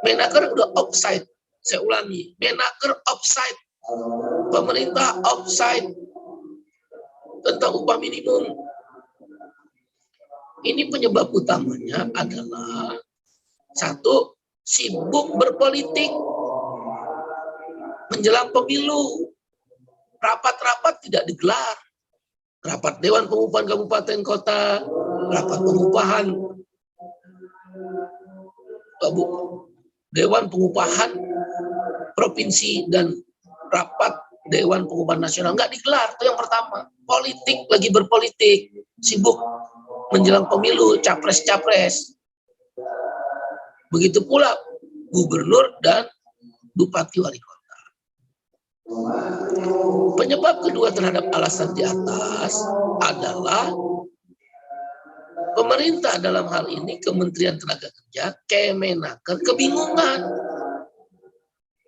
Menaker udah offside. Saya ulangi, Menaker offside. Pemerintah offside tentang upah minimum. Ini penyebab utamanya adalah satu, sibuk berpolitik menjelang pemilu. Rapat-rapat tidak digelar. Rapat Dewan Pengupahan Kabupaten Kota, rapat pengupahan Dewan Pengupahan Provinsi, dan rapat Dewan Pengupahan Nasional nggak digelar. Itu yang pertama. Politik, lagi berpolitik, sibuk menjelang pemilu, capres-capres. Begitu pula gubernur dan bupati wali kota. Penyebab kedua terhadap alasan di atas adalah pemerintah, dalam hal ini Kementerian Tenaga Kerja, Kemenaker, kebingungan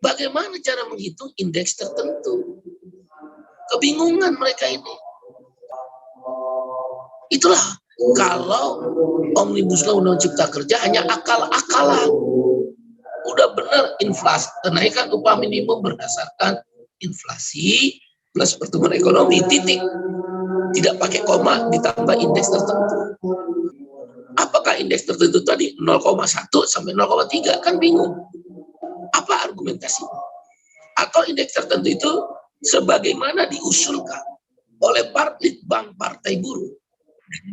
bagaimana cara menghitung indeks tertentu. Kebingungan mereka ini. Itulah kalau Omnibus Law Undang-Undang Cipta Kerja hanya akal-akalan. Udah benar inflasi, kenaikan upah minimum berdasarkan inflasi plus pertumbuhan ekonomi, titik. Tidak pakai koma, ditambah indeks tertentu. Apakah indeks tertentu tadi 0,1 sampai 0,3? Kan bingung. Apa argumentasi? Atau indeks tertentu itu sebagaimana diusulkan oleh Litbang Partai Buruh,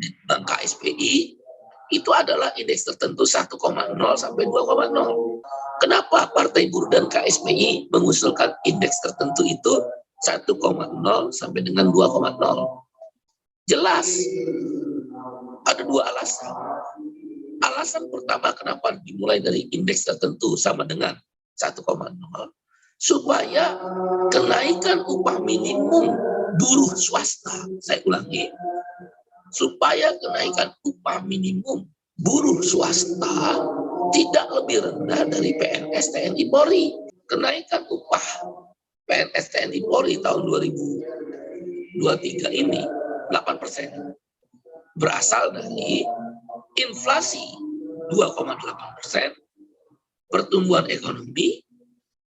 Litbang KSPI, itu adalah indeks tertentu 1,0 sampai 2,0. Kenapa Partai Buruh dan KSPI mengusulkan indeks tertentu itu 1,0 sampai dengan 2,0? Jelas, ada dua alasan. Alasan pertama kenapa dimulai dari indeks tertentu sama dengan 1,0, supaya kenaikan upah minimum buruh swasta, saya ulangi, supaya kenaikan upah minimum buruh swasta tidak lebih rendah dari PNS TNI Polri. Kenaikan upah PNS TNI Polri tahun 2023 ini 8%. Berasal dari inflasi 2,8%, pertumbuhan ekonomi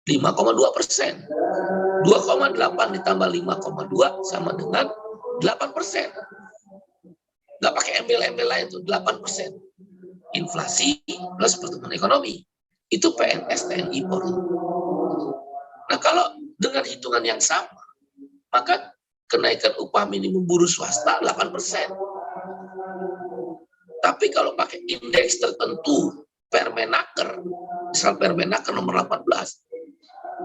5,2%. 2,8 ditambah 5,2 sama dengan 8%. Nggak pakai embel-embel lain, itu 8%. Inflasi plus pertumbuhan ekonomi. Itu PNS TNI Polri. Nah, kalau dengan hitungan yang sama, maka kenaikan upah minimum buruh swasta 8%. Tapi kalau pakai indeks tertentu, Permenaker, misal Permenaker nomor 18,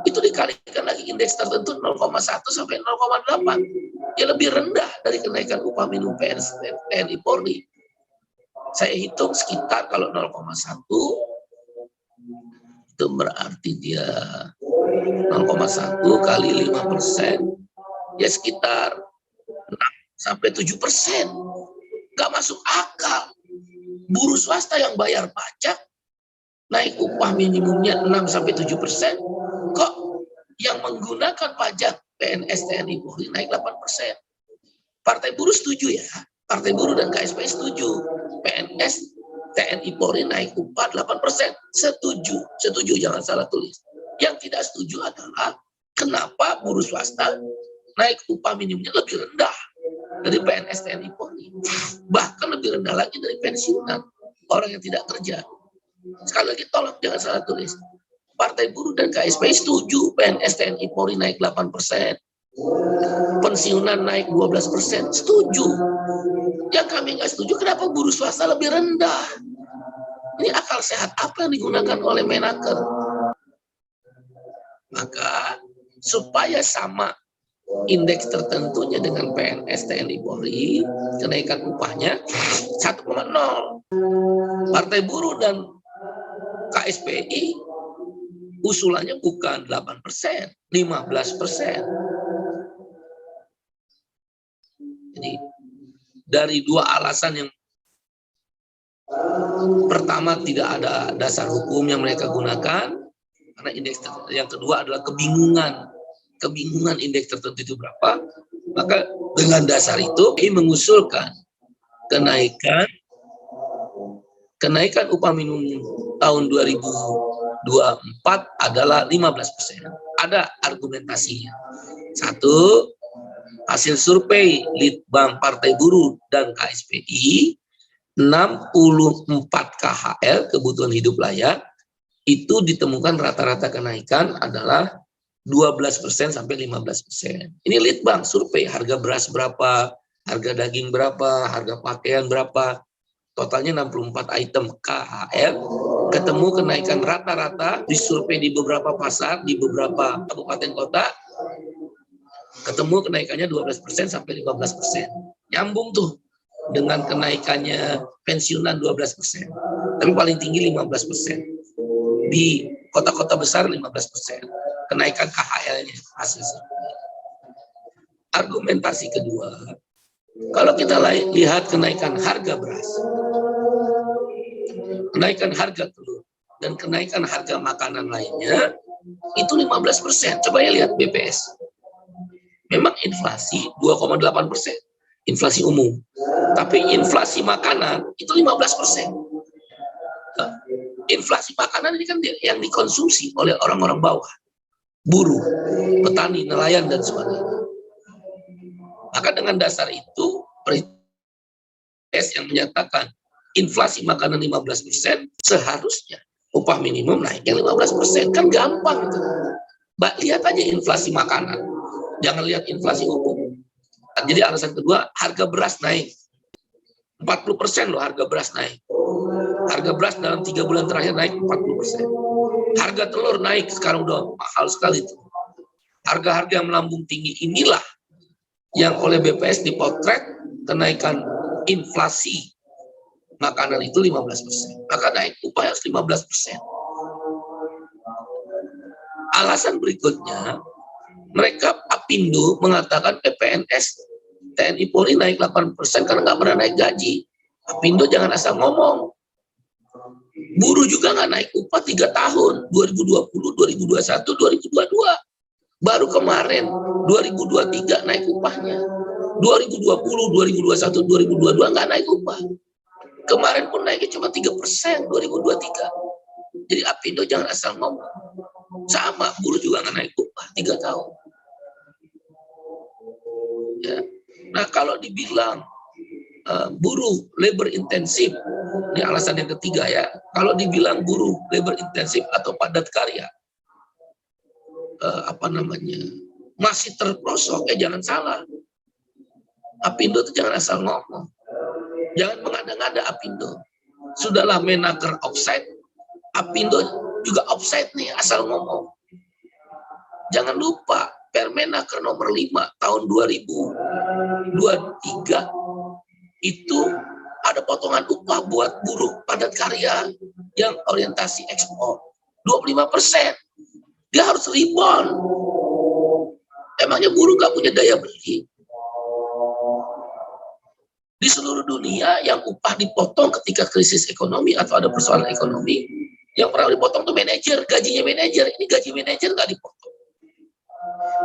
itu dikalikan lagi indeks tertentu 0,1 sampai 0,8. Ya lebih rendah dari kenaikan upah minimum PNS TNI Polri. Saya hitung sekitar kalau 0,1 itu berarti dia 0,1 kali 5%, ya sekitar 6 sampai 7%. Nggak masuk akal. Buruh swasta yang bayar pajak naik upah minimumnya 6 sampai 7%, kok yang menggunakan pajak PNS TNI Polri naik 8%. Partai Buruh setuju ya, Partai Buruh dan KSPI setuju. PNS TNI Polri naik upah 8%. Setuju, jangan salah tulis. Yang tidak setuju adalah kenapa buruh swasta naik upah minimumnya lebih rendah dari PNS TNI Polri. Bahkan lebih rendah lagi dari pensiunan, orang yang tidak kerja. Sekali lagi tolong jangan salah tulis. Partai Buruh dan KSPI setuju PNS TNI Polri naik 8%. Pensiunan naik 12%, setuju. Yang kami nggak setuju, kenapa buruh swasta lebih rendah? Ini akal sehat apa yang digunakan oleh Menaker? Maka supaya sama indeks tertentunya dengan PNS TNI Polri, kenaikan upahnya 1,0. Partai Buruh dan KSPI usulannya bukan 8%, 15%. Jadi dari dua alasan yang pertama tidak ada dasar hukum yang mereka gunakan, karena indeks yang kedua adalah kebingungan indeks tertentu itu berapa, maka dengan dasar itu ini mengusulkan kenaikan upah minimum tahun 2023 24 adalah 15%. Ada argumentasinya. Satu, hasil survei Litbang Partai Buruh dan KSPI, 64 KHL, kebutuhan hidup layak, itu ditemukan rata-rata kenaikan adalah 12% sampai 15%. Ini Litbang survei, harga beras berapa, harga daging berapa, harga pakaian berapa, totalnya 64 item KHL, ketemu kenaikan rata-rata di survei di beberapa pasar, di beberapa kabupaten kota, ketemu kenaikannya 12% sampai 15%. Nyambung tuh dengan kenaikannya pensiunan 12%. Tapi paling tinggi 15%. Di kota-kota besar 15%. Kenaikan KHL-nya hasil survei. Argumentasi kedua, kalau kita lihat kenaikan harga beras, kenaikan harga telur, dan kenaikan harga makanan lainnya, itu 15%. Coba ya lihat BPS. Memang inflasi 2,8%, inflasi umum. Tapi inflasi makanan itu 15%. Nah, inflasi makanan ini kan yang dikonsumsi oleh orang-orang bawah, buruh, petani, nelayan, dan sebagainya. Maka dengan dasar itu, yang menyatakan inflasi makanan 15%, seharusnya upah minimum naiknya 15%. Kan gampang itu. Mbak, lihat aja inflasi makanan. Jangan lihat inflasi umum. Jadi alasan kedua, harga beras naik. 40% loh harga beras naik. Harga beras dalam 3 bulan terakhir naik 40%. Harga telur naik, sekarang udah mahal sekali itu. Harga-harga yang melambung tinggi inilah yang oleh BPS dipotret kenaikan inflasi makanan itu 15%. Maka naik upah harus 15%. Alasan berikutnya, mereka Apindo mengatakan PPNS TNI Polri naik 8% karena nggak pernah naik gaji. Apindo jangan asal ngomong. Buruh juga nggak naik upah 3 tahun, 2020, 2021, 2022. Baru kemarin 2023 naik upahnya. 2020, 2021, 2022 nggak naik upah. Kemarin pun naiknya cuma 3% 2023. Jadi Apindo jangan asal ngomong. Sama, buruh juga nggak naik upah 3 tahun. Ya. Nah, kalau dibilang buruh labor intensif, ini alasan yang ketiga ya. Kalau dibilang buruh labor intensif atau padat karya, masih terprosok, jangan salah. Apindo itu jangan asal ngomong. Jangan mengada-ngada Apindo. Sudahlah Menaker offside, Apindo juga offside nih, asal ngomong. Jangan lupa Permenaker nomor 5 tahun 2023 itu ada potongan upah buat buruh padat karya yang orientasi ekspor 25%. Dia harus rebound. Emangnya buruh nggak punya daya beli? Di seluruh dunia yang upah dipotong ketika krisis ekonomi atau ada persoalan ekonomi, yang pernah dipotong tuh manajer, gajinya manajer. Ini gaji manajer nggak dipotong.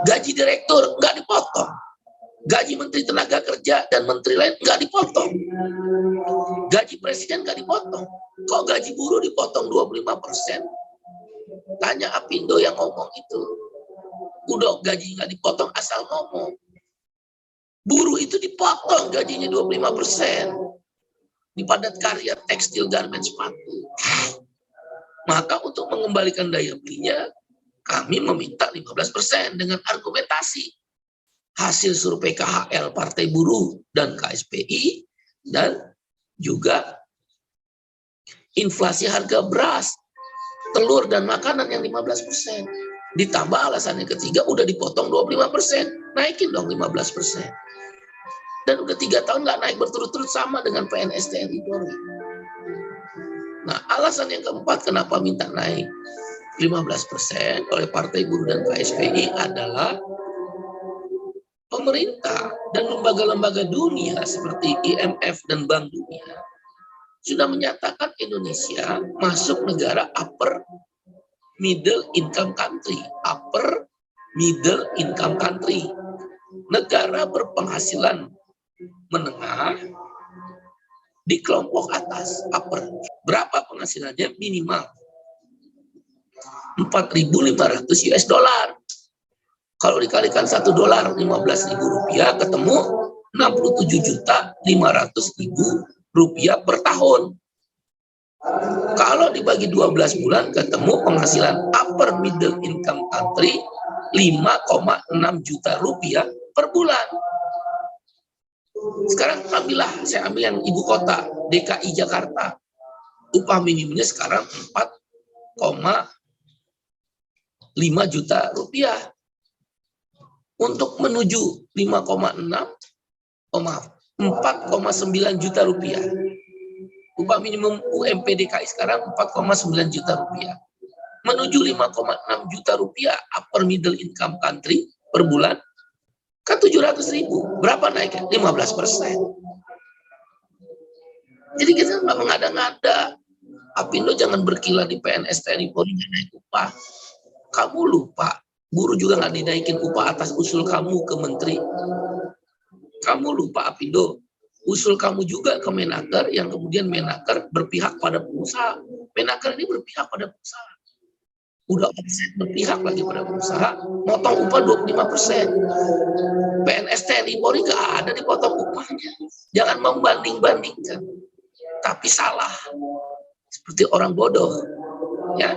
Gaji direktur nggak dipotong. Gaji menteri tenaga kerja dan menteri lain nggak dipotong. Gaji presiden nggak dipotong. Kok gaji buruh dipotong 25%? Tanya Apindo yang ngomong itu. Udah gaji nggak dipotong asal ngomong. Buruh itu dipotong gajinya 25%. Di padat karya, tekstil, garmen, sepatu. Maka untuk mengembalikan daya belinya, kami meminta 15% dengan argumentasi hasil survei KHL Partai Buruh dan KSPI, dan juga inflasi harga beras, telur, dan makanan yang 15%. Ditambah alasan yang ketiga, udah dipotong 25%, naikin dong 15%. Dan udah 3 tahun nggak naik berturut-turut sama dengan PNS TNI Polri. Nah, alasan yang keempat kenapa minta naik 15% oleh Partai Buruh dan KSPI adalah pemerintah dan lembaga-lembaga dunia seperti IMF dan Bank Dunia sudah menyatakan Indonesia masuk negara upper middle income country, upper middle income country, negara berpenghasilan menengah di kelompok atas, upper. Berapa penghasilannya? Minimal 4.500 US dollar. Kalau dikalikan $1 $15.000 ketemu 67.500.000 per tahun. Kalau dibagi 12 bulan ketemu penghasilan upper middle income country 5,6 juta rupiah per bulan. Sekarang saya ambil yang ibu kota DKI Jakarta. Upah minimumnya sekarang 4,5 juta rupiah. Untuk menuju 4,9 juta rupiah. Upah minimum UMP DKI sekarang 4,9 juta rupiah. Menuju 5,6 juta rupiah upper middle income country per bulan, kan 700.000. Berapa naiknya? 15%. Jadi kita nggak mengada-ngada. Apindo jangan berkilah di PNS TNI Polri naik upah. Kamu lupa, buruh juga nggak dinaikin upah atas usul kamu ke menteri. Kamu lupa Apindo, usul kamu juga ke Menaker yang kemudian Menaker berpihak pada pengusaha. Menaker ini berpihak pada pengusaha. Udah offset berpihak lagi pada pengusaha, motong upah 25%. PNS TNI Polri nggak ada dipotong upahnya. Jangan membanding-bandingkan. Tapi salah. Seperti orang bodoh. Ya.